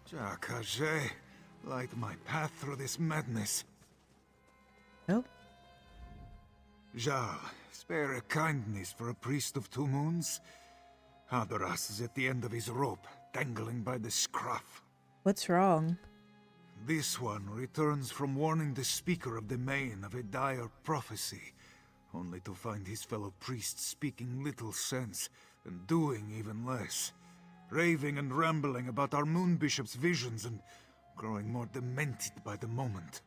Jacques, light my path through this madness. Oh. Jarl, spare a kindness for a priest of 2 moons? Hadoras is at the end of his rope, dangling by the scruff. What's wrong? This one returns from warning the speaker of the Main of a dire prophecy, only to find his fellow priests speaking little sense and doing even less, raving and rambling about our moon bishop's visions and growing more demented by the moment.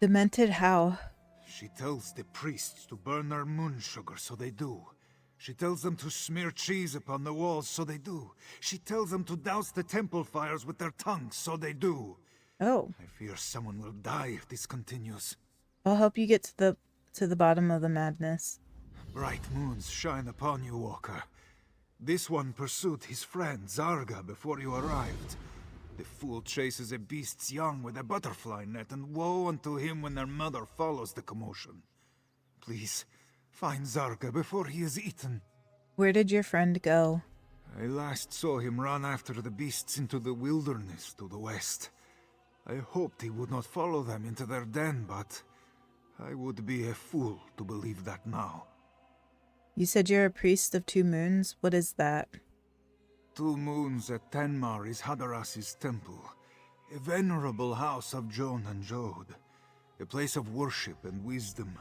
Demented how? She tells the priests to burn their moon sugar, so they do. She tells them to smear cheese upon the walls, so they do. She tells them to douse the temple fires with their tongues, so they do. Oh. I fear someone will die if this continues. I'll help you get to the bottom of the madness. Bright moons shine upon you, Walker. This one pursued his friend Zarga before you arrived. The fool chases a beast's young with a butterfly net, and woe unto him when their mother follows the commotion. Please, find Zarga before he is eaten. Where did your friend go? I last saw him run after the beasts into the wilderness to the west. I hoped he would not follow them into their den, but I would be a fool to believe that now. You said you're a priest of 2 moons? What is that? 2 moons at Tenmar is Hadaras's temple, a venerable house of Jon and Jode, a place of worship and wisdom,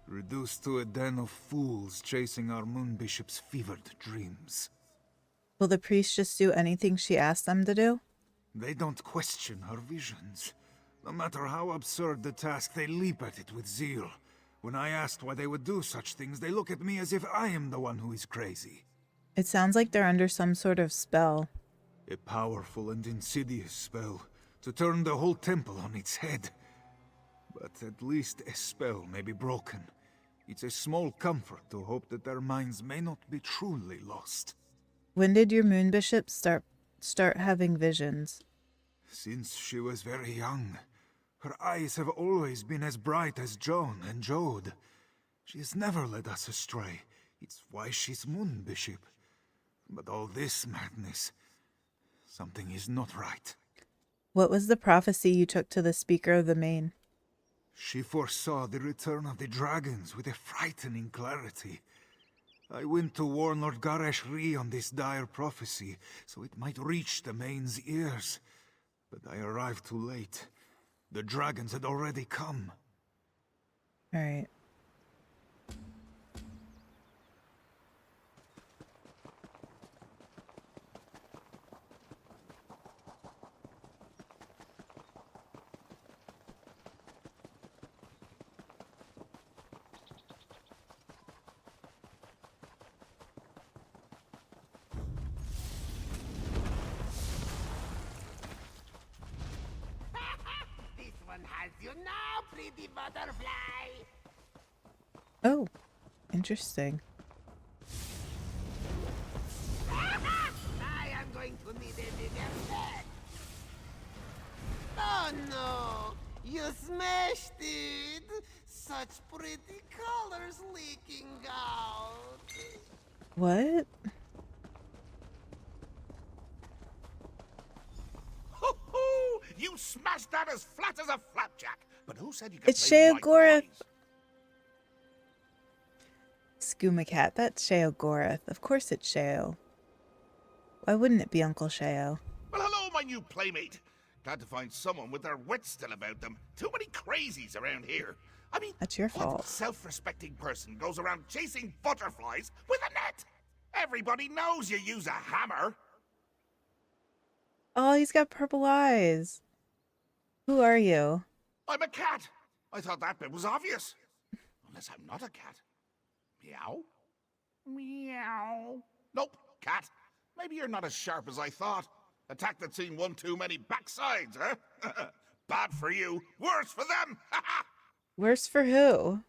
reduced to a den of fools chasing our moon bishop's fevered dreams. Will the priest just do anything she asks them to do? They don't question her visions. No matter how absurd the task, they leap at it with zeal. When I asked why they would do such things, they look at me as if I am the one who is crazy. It sounds like they're under some sort of spell. A powerful and insidious spell to turn the whole temple on its head. But at least a spell may be broken. It's a small comfort to hope that their minds may not be truly lost. When did your moon bishop start having visions? Since she was very young. Her eyes have always been as bright as Jon and Jode. She has never led us astray. It's why she's moon bishop. But all this madness, something is not right. What was the prophecy you took to the speaker of the Main? She foresaw the return of the dragons with a frightening clarity. I went to warn Lord Garesh Rhi on this dire prophecy, so it might reach the Main's ears. But I arrived too late. The dragons had already come. All right. Has you now, pretty butterfly? Oh, interesting. I am going to need a bigger net. Oh no, you smashed it. Such pretty colors leaking out. What? You smashed that as flat as a flapjack. But who said you could It's play Sheo with my Gorath. toys? Skooma Cat, that's Sheo Gorath. Of course it's Sheo. Why wouldn't it be Uncle Sheo? Well, hello, my new playmate. Glad to find someone with their wits still about them. Too many crazies around here. I mean, That's your what fault. self-respecting person goes around chasing butterflies with a net? Everybody knows you use a hammer. Oh, he's got purple eyes. Who are you? I'm a cat. I thought that bit was obvious. Unless I'm not a cat. Meow? Meow. Nope, cat. Maybe you're not as sharp as I thought. Attack that's seen one too many backsides, huh? Bad for you, worse for them. Worse for who?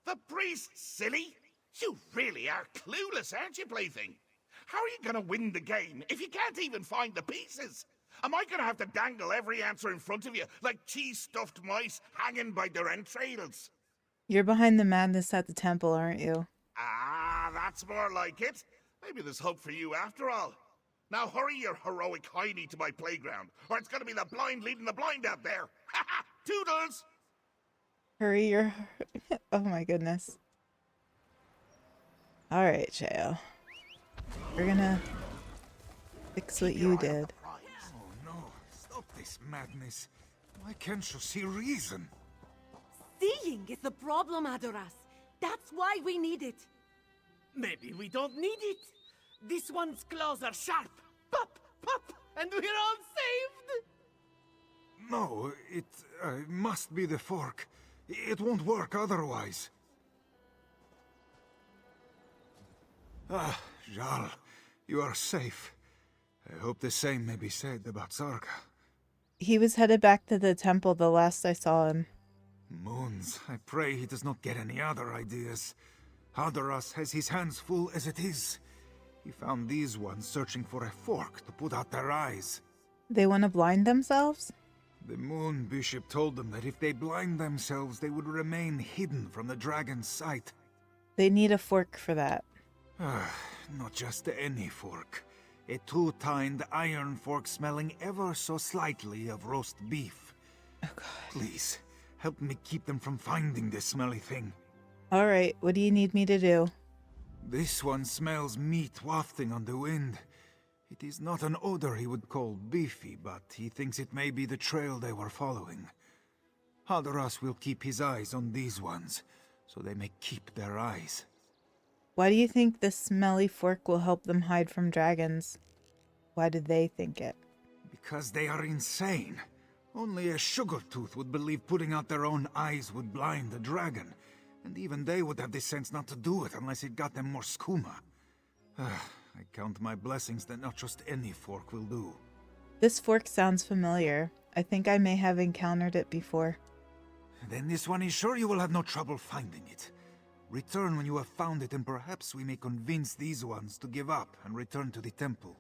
The priest, silly. You really are clueless, aren't you, plaything? How are you going to win the game if you can't even find the pieces? Am I going to have to dangle every answer in front of you like cheese-stuffed mice hanging by their entrails? You're behind the madness at the temple, aren't you? Ah, that's more like it. Maybe there's hope for you after all. Now hurry your heroic hiney to my playground, or it's gonna be the blind leading the blind out there. Ha ha! Toodles! Hurry your... Oh my goodness. Alright, Shale. We're gonna fix what you did. Oh no, stop this madness. Why can't you see reason? Seeing is the problem, Adoras. That's why we need it. Maybe we don't need it. This one's claws are sharp. Pop, pop, and we're all saved. No, it must be the fork. It won't work otherwise. Ah, Jarl, you are safe. I hope the same may be said about Zarga. He was headed back to the temple the last I saw him. Moons, I pray he does not get any other ideas. Hadoras has his hands full as it is. He found these ones searching for a fork to put out their eyes. They want to blind themselves? The Moon Bishop told them that if they blind themselves, they would remain hidden from the dragon's sight. They need a fork for that. Not just any fork. A two-tined iron fork smelling ever so slightly of roast beef. Oh god. Please, help me keep them from finding this smelly thing. Alright, what do you need me to do? This one smells meat wafting on the wind. It is not an odor he would call beefy, but he thinks it may be the trail they were following. Hadoras will keep his eyes on these ones, so they may keep their eyes. Why do you think this smelly fork will help them hide from dragons? Why do they think it? Because they are insane. Only a sugar tooth would believe putting out their own eyes would blind the dragon, and even they would have the sense not to do it unless it got them more skooma. I count my blessings that not just any fork will do. This fork sounds familiar. I think I may have encountered it before. Then this one is sure you will have no trouble finding it. Return when you have found it, and perhaps we may convince these ones to give up and return to the temple.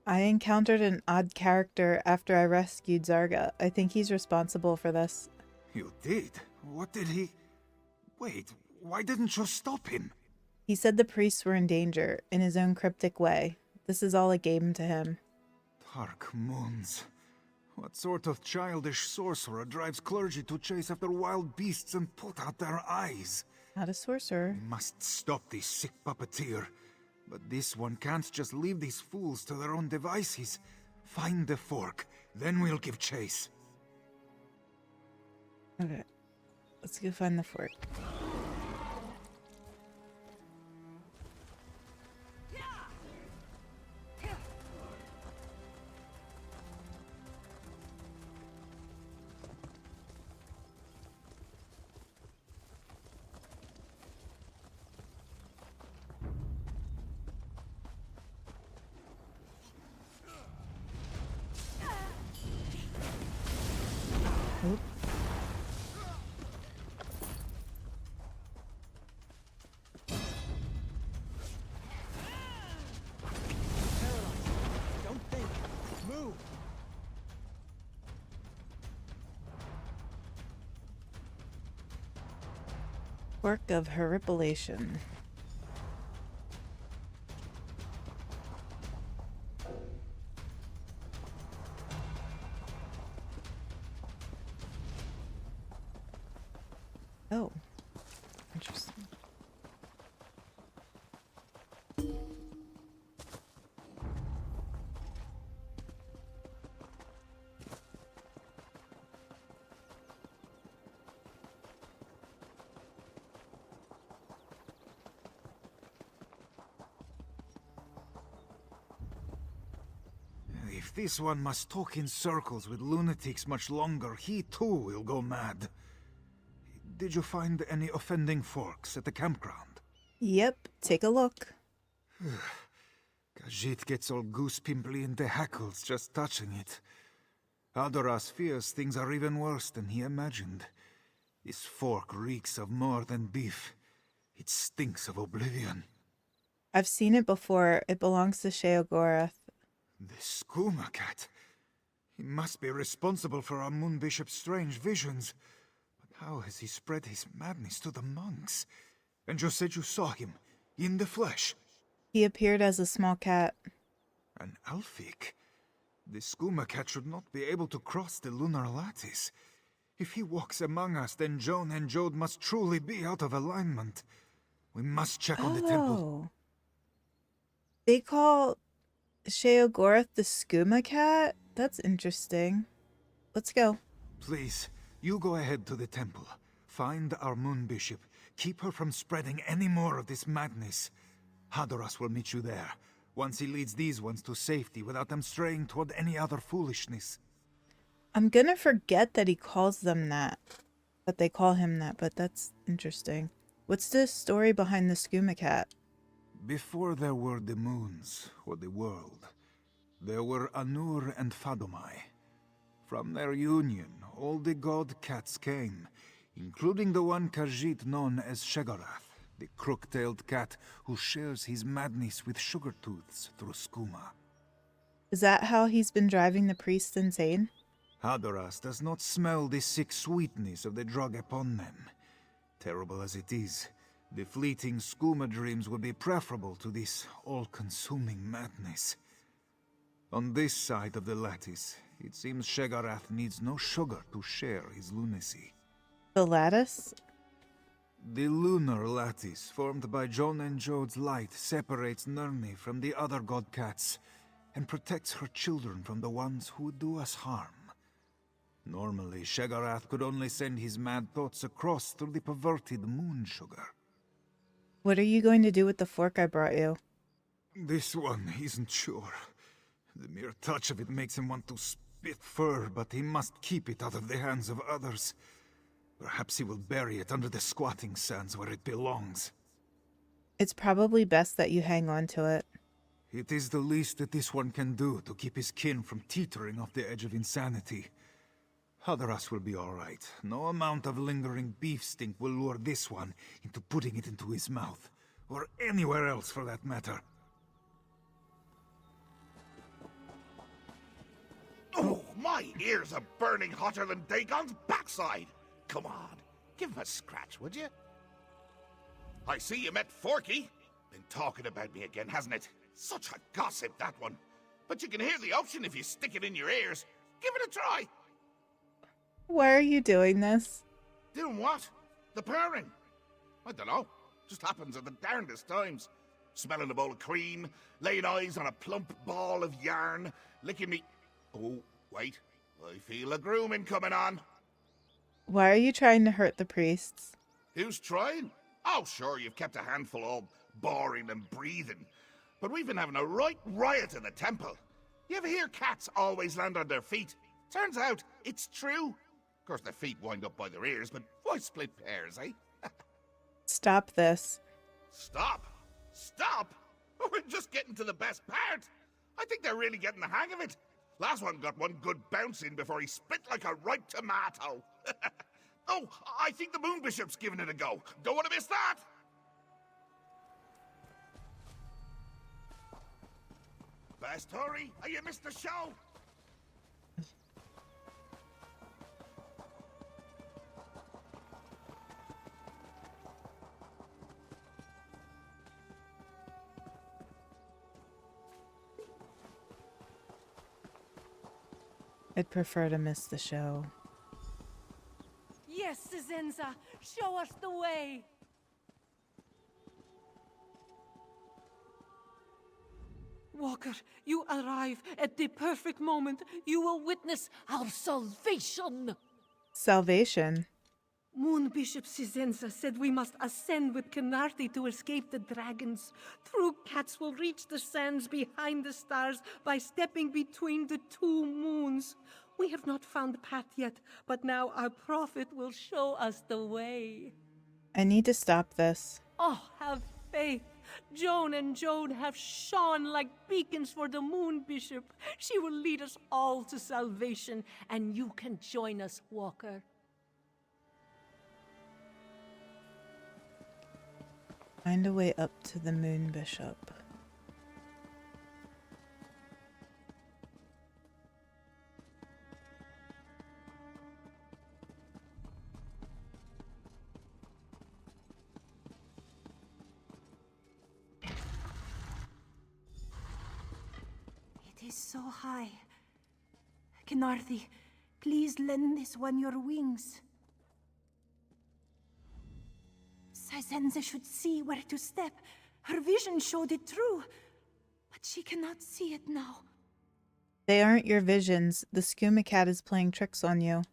I encountered an odd character after I rescued Zarga. I think he's responsible for this. You did? What did he... Wait, why didn't you stop him? He said the priests were in danger, in his own cryptic way. This is all a game to him. Dark moons. What sort of childish sorcerer drives clergy to chase after wild beasts and put out their eyes? Not a sorcerer. We must stop this sick puppeteer. But this one can't just leave these fools to their own devices. Find the fork, then we'll give chase. Okay. Let's go find the fork. Oop. Don't think. Move. Fork of Horripilation. Oh, interesting. If this one must talk in circles with lunatics much longer, he too will go mad. Did you find any offending forks at the campground? Yep, take a look. Khajiit gets all goose-pimply in the hackles just touching it. Adoras fears things are even worse than he imagined. This fork reeks of more than beef. It stinks of oblivion. I've seen it before. It belongs to Sheogorath. The skooma cat. He must be responsible for our Moon Bishop's strange visions. But how has he spread his madness to the monks? And you said you saw him, in the flesh? He appeared as a small cat. An Alfik? The skooma cat should not be able to cross the lunar lattice. If he walks among us, then Joan and Jode must truly be out of alignment. We must check on the temple. Oh. They call Sheogorath the skooma cat? That's interesting. Let's go. Please, you go ahead to the temple. Find our moon bishop. Keep her from spreading any more of this madness. Hadoras will meet you there, once he leads these ones to safety without them straying toward any other foolishness. I'm gonna forget that he calls them that. That they call him that, but that's interesting. What's the story behind the skooma cat? Before there were the moons, or the world, there were Anur and Fadomai. From their union, all the god cats came, including the one Khajiit known as Sheogorath, the crook-tailed cat who shares his madness with Sugartooths through skooma. Is that how he's been driving the priests insane? Hadoras does not smell the sick sweetness of the drug upon them. Terrible as it is, the fleeting skooma dreams would be preferable to this all-consuming madness. On this side of the lattice, it seems Sheogorath needs no sugar to share his lunacy. The lattice? The lunar lattice, formed by Joan and Jode's light, separates Nirni from the other god cats, and protects her children from the ones who would do us harm. Normally, Sheogorath could only send his mad thoughts across through the perverted moon sugar. What are you going to do with the fork I brought you? This one isn't sure. The mere touch of it makes him want to spit fur, but he must keep it out of the hands of others. Perhaps he will bury it under the squatting sands where it belongs. It's probably best that you hang on to it. It is the least that this one can do to keep his kin from teetering off the edge of insanity. Hadoras will be all right. No amount of lingering beef stink will lure this one into putting it into his mouth, or anywhere else for that matter. Oh, my ears are burning hotter than Dagon's backside. Come on, give him a scratch, would you? I see you met Forky. Been talking about me again, hasn't it? Such a gossip, that one. But you can hear the ocean if you stick it in your ears. Give it a try. Why are you doing this? Doing what? The purring. I don't know. Just happens at the darndest times. Smelling a bowl of cream, laying eyes on a plump ball of yarn, licking me... Oh, wait. I feel a grooming coming on. Why are you trying to hurt the priests? Who's trying? Oh, sure, you've kept a handful all boring and breathing. But we've been having a right riot in the temple. You ever hear cats always land on their feet? Turns out, it's true. Of course, their feet wind up by their ears, but why split pairs, eh? Stop this. Stop? Stop? We're just getting to the best part. I think they're really getting the hang of it. Last one got one good bounce in before he split like a ripe tomato. Oh, I think the Moon Bishop's giving it a go. Don't want to miss that. Best hurry, or you missed the show. I'd prefer to miss the show. Yes, Cisenza, show us the way. Walker, you arrive at the perfect moment. You will witness our salvation. Salvation? Moon Bishop Cisenza said we must ascend with Canarthi to escape the dragons. True cats will reach the sands behind the stars by stepping between the two moons. We have not found the path yet, but now our prophet will show us the way. I need to stop this. Oh, have faith. Joan and Jode have shone like beacons for the Moon Bishop. She will lead us all to salvation, and you can join us, Walker. Find a way up to the Moon Bishop. so high. Kenarthi, please lend this one your wings. Sizenza should see where to step. Her vision showed it true, but she cannot see it now. They aren't your visions. The skooma cat is playing tricks on you.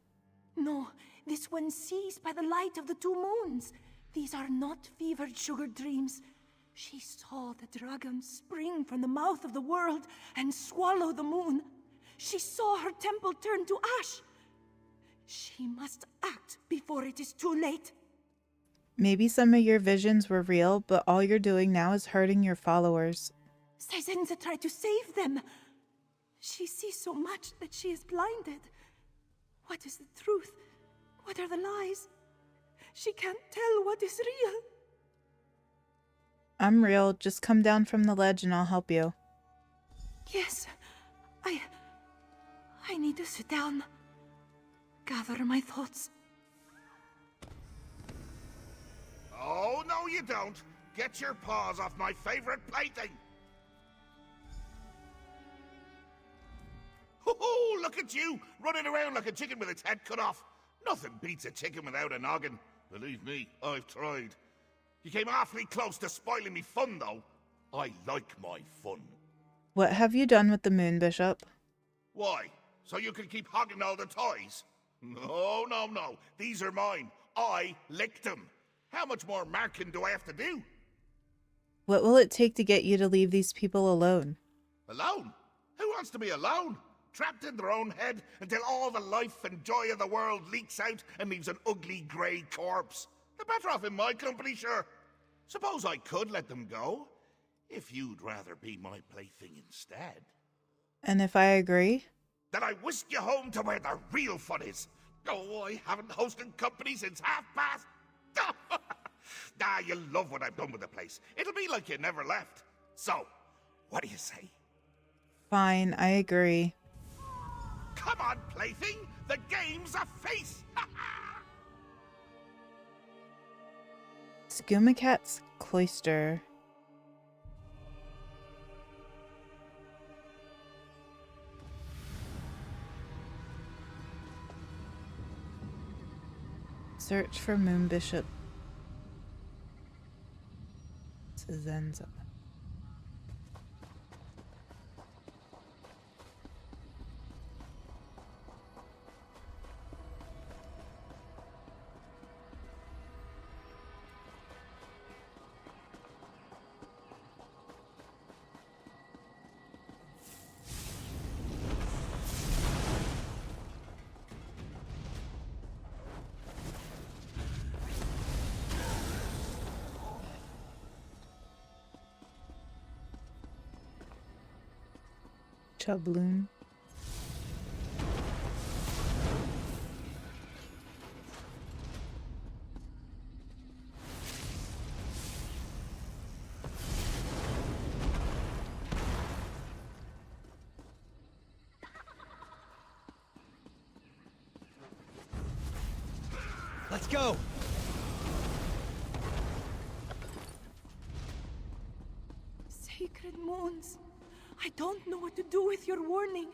No, this one sees by the light of the two moons. These are not fevered sugar dreams. She saw the dragon spring from the mouth of the world and swallow the moon. She saw her temple turn to ash. She must act before it is too late. Maybe some of your visions were real, but all you're doing now is hurting your followers. Sizenza tried to save them. She sees so much that she is blinded. What is the truth? What are the lies? She can't tell what is real. I'm real. Just come down from the ledge and I'll help you. Yes, I need to sit down. Gather my thoughts. Oh, no you don't. Get your paws off my favorite plaything. Ho-ho, look at you, running around like a chicken with its head cut off. Nothing beats a chicken without a noggin. Believe me, I've tried. You came awfully close to spoiling me fun, though. I like my fun. What have you done with the moon, Bishop? Why? So you can keep hogging all the toys? No, no, no. These are mine. I licked them. How much more marking do I have to do? What will it take to get you to leave these people alone? Alone? Who wants to be alone? Trapped in their own head until all the life and joy of the world leaks out and leaves an ugly grey corpse. They're better off in my company, sure. Suppose I could let them go, if you'd rather be my plaything instead. And if I agree? Then I whisk you home to where the real fun is. Oh, I haven't hosted company since past. Ah, you'll love what I've done with the place. It'll be like you never left. So, what do you say? Fine, I agree. Come on, plaything! The game's a face! Skooma Cat's Cloister. Search for Moon Bishop Sizenza. Chubloon. Let's go! Sacred moons, I don't know what to do with your warning.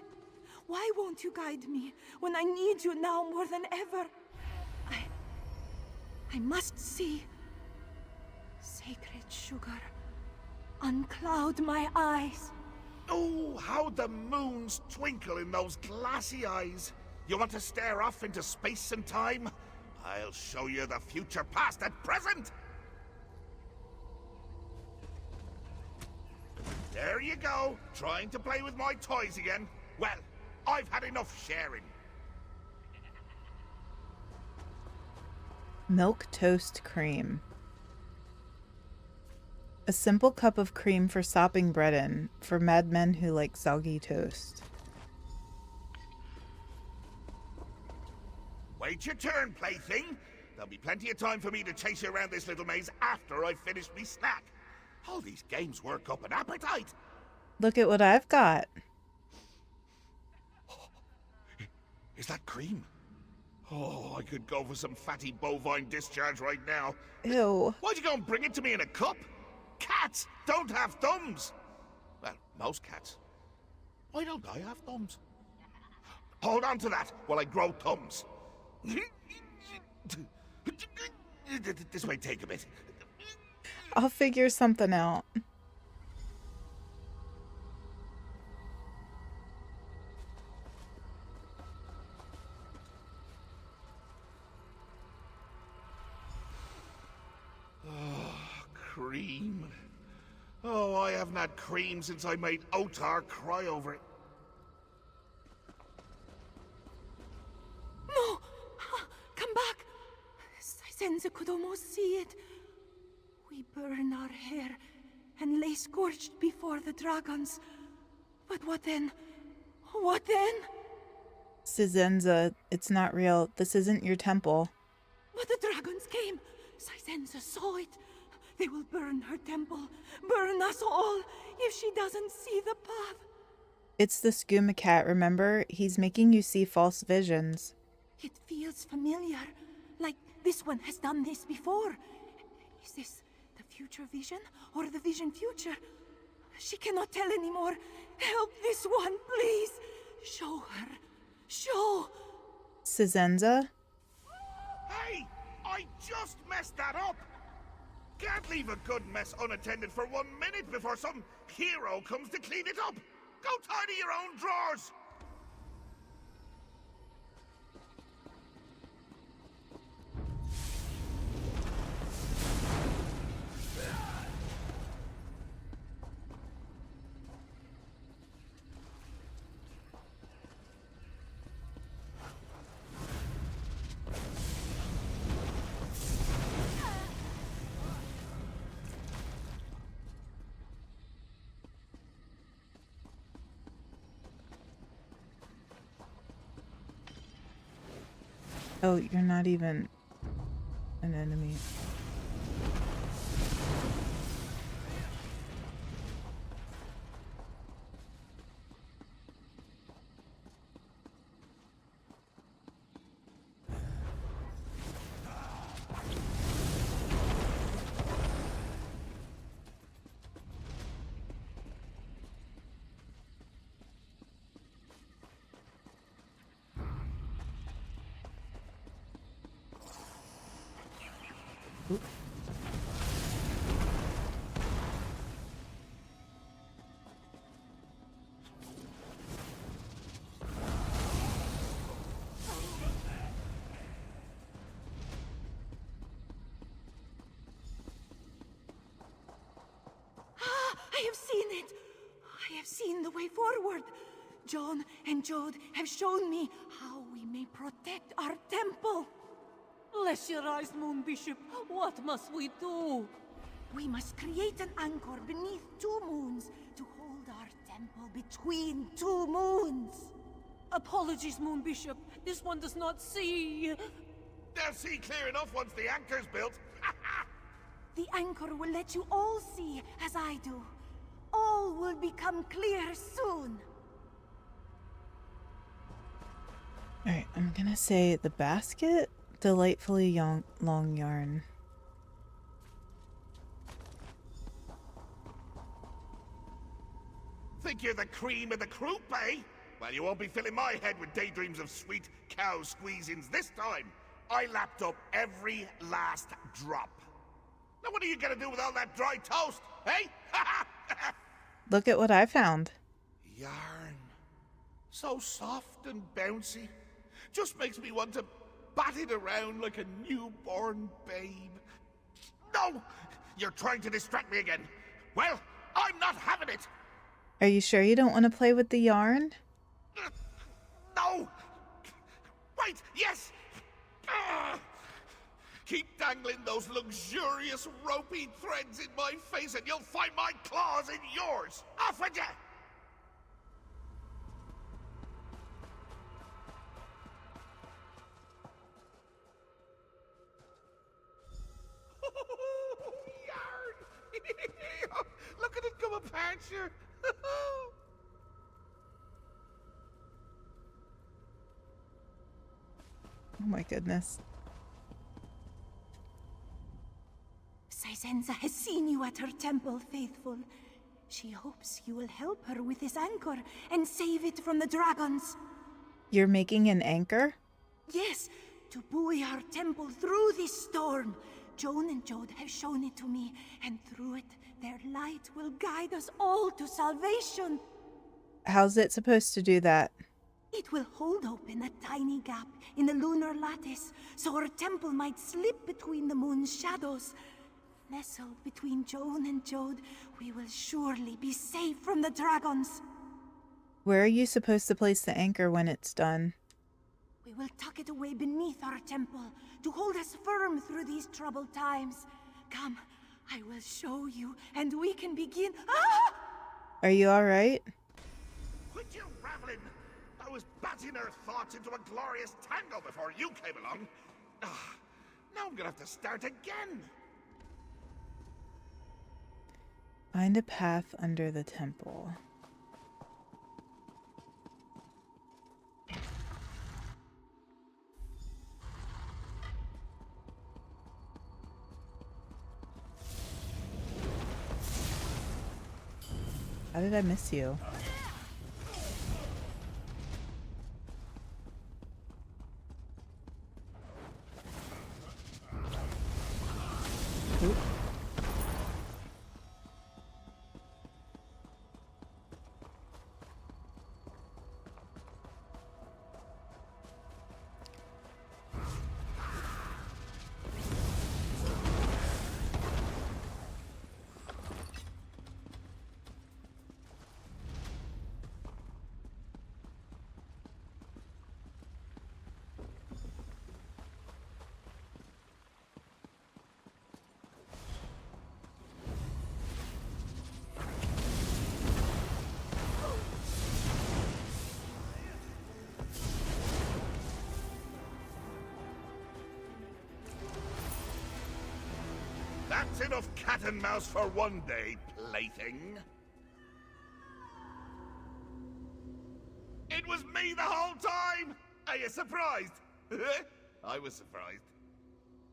Why won't you guide me when I need you now more than ever? I must see. Sacred sugar, uncloud my eyes. Oh, how the moons twinkle in those glassy eyes. You want to stare off into space and time? I'll show you the future past and present! There you go, trying to play with my toys again. Well, I've had enough sharing. Milk toast cream. A simple cup of cream for sopping bread in, for madmen who like soggy toast. Wait your turn, plaything. There'll be plenty of time for me to chase you around this little maze after I've finished me snack. All these games work up an appetite. Look at what I've got. Is that cream? Oh, I could go for some fatty bovine discharge right now. Ew. Why'd you go and bring it to me in a cup? Cats don't have thumbs. Well, most cats. Why don't I have thumbs? Hold on to that while I grow thumbs. This might take a bit. I'll figure something out. Cream. Oh, I haven't had cream since I made Otar cry over it. No! Come back! Sisenza could almost see it. We burn our hair and lay scorched before the dragons. But what then? What then? Sisenza, it's not real. This isn't your temple. But the dragons came. Sisenza saw it. They will burn her temple, burn us all, if she doesn't see the path. It's the skooma cat, remember? He's making you see false visions. It feels familiar, like this one has done this before. Is this the future vision, or the vision future? She cannot tell anymore. Help this one, please. Show her. Show. Sisenza? Hey! I just messed that up! Can't leave a good mess unattended for 1 minute before some hero comes to clean it up! Go tidy your own drawers! Oh, you're not even an enemy. I have seen it. I have seen the way forward. John and Jode have shown me how we may protect our temple. Bless your eyes, Moon Bishop. What must we do? We must create an anchor beneath 2 moons to hold our temple between 2 moons. Apologies, Moon Bishop. This one does not see. They'll see clear enough once the anchor's built. The anchor will let you all see as I do. All will become clear soon. Alright, I'm gonna say the basket, delightfully long yarn. Think you're the cream of the croup, eh? Well, you won't be filling my head with daydreams of sweet cow squeezings this time. I lapped up every last drop. Now what are you gonna do with all that dry toast, eh? Look at what I found. Yarn. So soft and bouncy. Just makes me want to bat it around like a newborn babe. No! You're trying to distract me again. Well, I'm not having it. Are you sure you don't want to play with the yarn? No! Wait, yes! Keep dangling those luxurious ropey threads in my face and you'll find my claws in yours! Off with you! Yarn! Look at it come apart, sure. Oh my goodness. Sisenza has seen you at her temple, faithful. She hopes you will help her with this anchor and save it from the dragons. You're making an anchor? Yes, to buoy our temple through this storm. Joan and Jode have shown it to me, and through it, their light will guide us all to salvation. How's it supposed to do that? It will hold open a tiny gap in the lunar lattice, so our temple might slip between the moon's shadows. Nestled between Joan and Jode, we will surely be safe from the dragons. Where are you supposed to place the anchor when it's done? We will tuck it away beneath our temple to hold us firm through these troubled times. Come, I will show you, and we can begin. Ah! Are you alright? Quit your raveling! I was batting her thoughts into a glorious tango before you came along. Now I'm gonna have to start again. Find a path under the temple. How did I miss you? Oop. That's enough cat and mouse for one day, plaything. It was me the whole time! Are you surprised? I was surprised.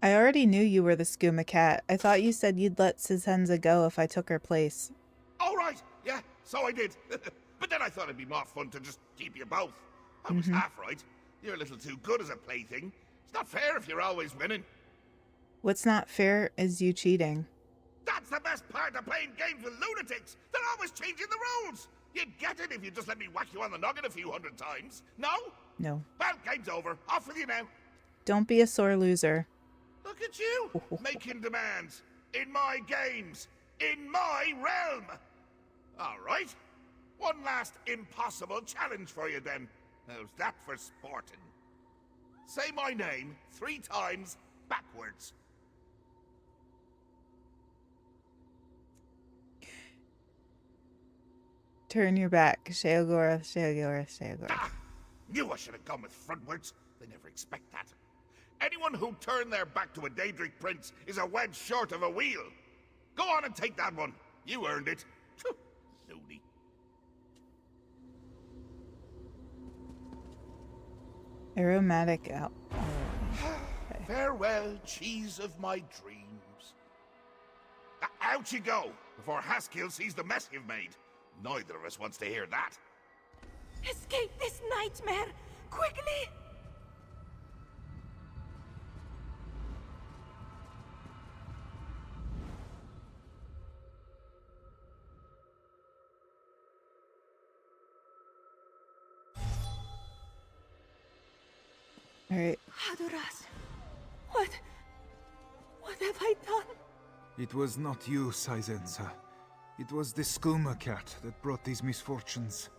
I already knew you were the skooma cat. I thought you said you'd let Sisenza go if I took her place. All right, yeah, so I did. But then I thought it'd be more fun to just keep you both. I was half right. You're a little too good as a plaything. It's not fair if you're always winning. What's not fair is you cheating. That's the best part of playing games with lunatics. They're always changing the rules. You'd get it if you just let me whack you on the noggin a few hundred times. No? No. Well, game's over. Off with you now. Don't be a sore loser. Look at you, making demands. In my games. In my realm. All right. One last impossible challenge for you then. How's that for sporting? Say my name 3 times backwards. Turn your back. Sheogorath, Sheogorath, Sheogorath. Ah! Knew I should have gone with frontwards. They never expect that. Anyone who turned their back to a Daedric prince is a wedge short of a wheel. Go on and take that one. You earned it. Loony. Aromatic out. Okay. Farewell, cheese of my dreams. Out you go, before Haskill sees the mess you've made. Neither of us wants to hear that. Escape this nightmare! Quickly! All right. Hadoras, what have I done? It was not you, Sisenza. It was the skooma cat that brought these misfortunes.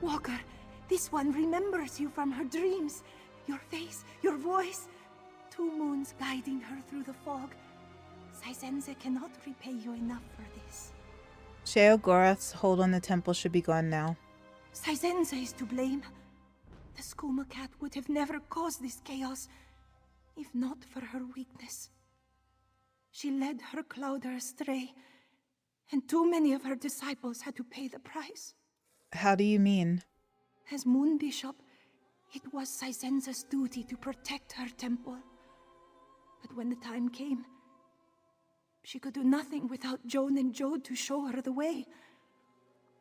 Walker, this one remembers you from her dreams. Your face, your voice. 2 moons guiding her through the fog. Sisenza cannot repay you enough for this. Sheogorath's hold on the temple should be gone now. Sisenza is to blame. The skooma cat would have never caused this chaos, if not for her weakness. She led her Clouder astray, and too many of her disciples had to pay the price. How do you mean? As Moon Bishop, it was Sisenza's duty to protect her temple. But when the time came, She could do nothing without Joan and Jode to show her the way.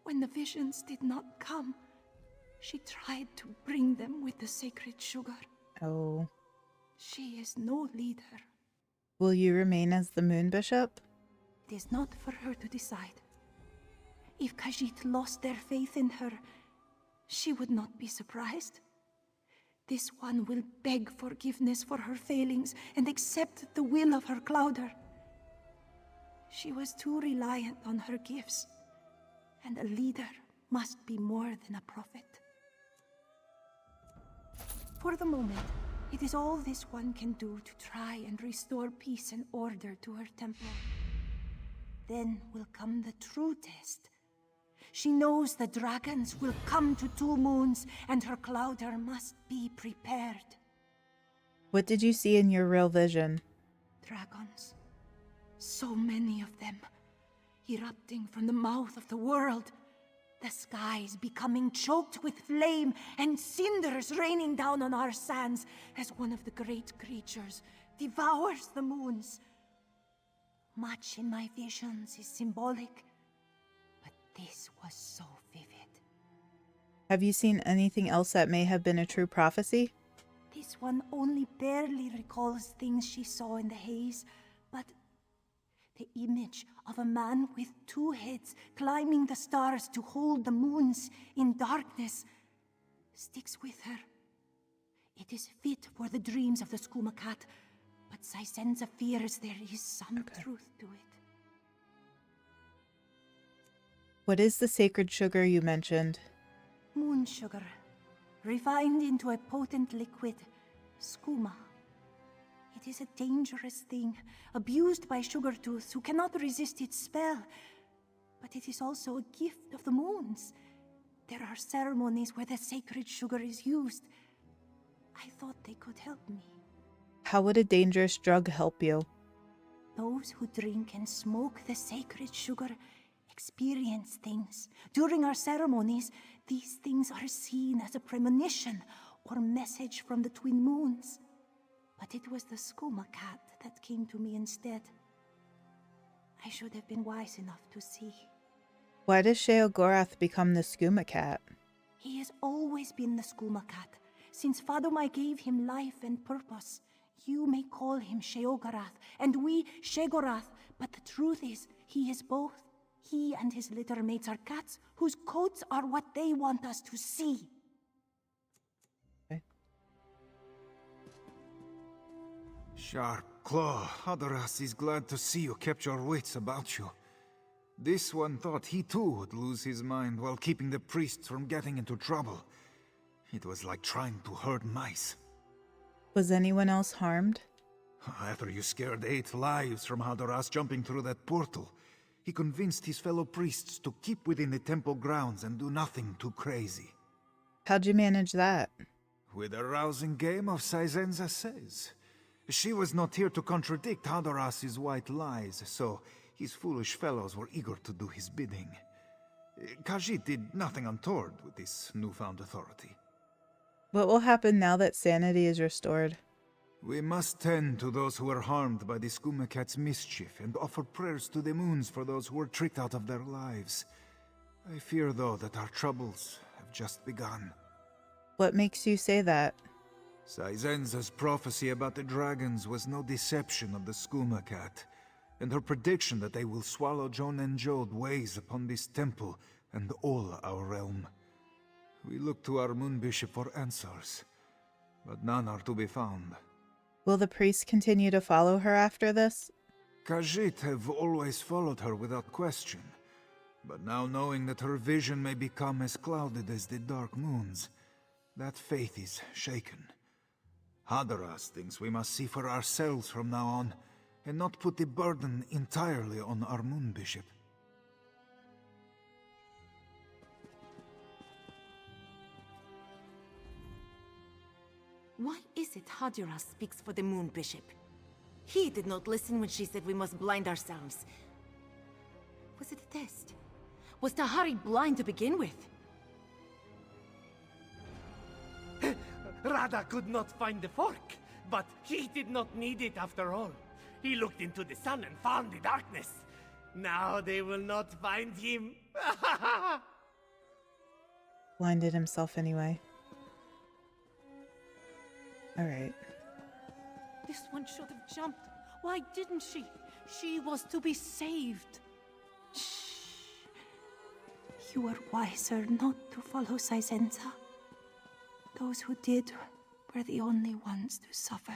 When the visions did not come, she tried to bring them with the sacred sugar. Oh. She is no leader. Will you remain as the Moon Bishop? It is not for her to decide. If Khajiit lost their faith in her, she would not be surprised. This one will beg forgiveness for her failings and accept the will of her Clouder. She was too reliant on her gifts, and a leader must be more than a prophet. For the moment, it is all this one can do to try and restore peace and order to her temple. Then will come the true test. She knows the dragons will come to Two Moons, and her Clouder must be prepared. What did you see in your real vision? Dragons. So many of them, erupting from the mouth of the world. The skies becoming choked with flame, and cinders raining down on our sands as one of the great creatures devours the moons. Much in my visions is symbolic, but this was so vivid. Have you seen anything else that may have been a true prophecy? This one only barely recalls things she saw in the haze, but the image of a man with two heads climbing the stars to hold the moons in darkness sticks with her. It is fit for the dreams of the skooma cat, but Sisenza fears there is some truth to it. What is the sacred sugar you mentioned? Moon sugar, refined into a potent liquid, skooma. It is a dangerous thing, abused by sugar-tooths who cannot resist its spell. But it is also a gift of the moons. There are ceremonies where the sacred sugar is used. I thought they could help me. How would a dangerous drug help you? Those who drink and smoke the sacred sugar experience things. During our ceremonies, these things are seen as a premonition or message from the twin moons. But it was the skooma cat that came to me instead. I should have been wise enough to see. Why does Sheogorath become the skooma cat? He has always been the skooma cat, since Fadumai gave him life and purpose. You may call him Sheogorath, and we Shegorath, but the truth is, he is both. He and his litter mates are cats whose coats are what they want us to see. Sharp Claw, Hadoras is glad to see you kept your wits about you. This one thought he too would lose his mind while keeping the priests from getting into trouble. It was like trying to herd mice. Was anyone else harmed? After you scared 8 lives from Hadoras jumping through that portal, he convinced his fellow priests to keep within the temple grounds and do nothing too crazy. How'd you manage that? With a rousing game of Sisenza Says. She was not here to contradict Hadoras's white lies, so his foolish fellows were eager to do his bidding. Khajiit did nothing untoward with this newfound authority. What will happen now that sanity is restored? We must tend to those who were harmed by the skooma cat's mischief and offer prayers to the moons for those who were tricked out of their lives. I fear, though, that our troubles have just begun. What makes you say that? Sisenza's prophecy about the dragons was no deception of the skooma cat, and her prediction that they will swallow Joan and Jode weighs upon this temple and all our realm. We look to our moon bishop for answers, but none are to be found. Will the priests continue to follow her after this? Khajiit have always followed her without question, but now knowing that her vision may become as clouded as the dark moons, that faith is shaken. Hadoras thinks we must see for ourselves from now on, and not put the burden entirely on our moon bishop. Why is it Hadoras speaks for the moon bishop? He did not listen when she said we must blind ourselves. Was it a test? Was Tahari blind to begin with? Rada could not find the fork, but he did not need it after all. He looked into the sun and found the darkness. Now they will not find him. Blinded himself anyway. Alright. This one should have jumped. Why didn't she? She was to be saved. You were wiser not to follow Sizenza. Those who did were the only ones to suffer.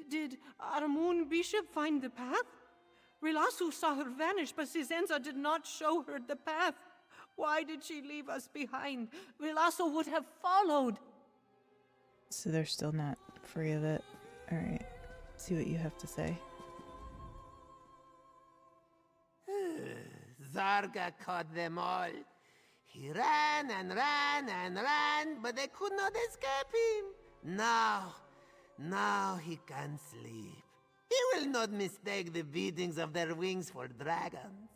Did our moon bishop find the path? Rilasu saw her vanish, but Sizenza did not show her the path. Why did she leave us behind? Rilasu would have followed. So they're still not free of it. Alright. See what you have to say. Zarga caught them all. He ran and ran and ran, but they could not escape him. Now he can sleep. He will not mistake the beatings of their wings for dragons.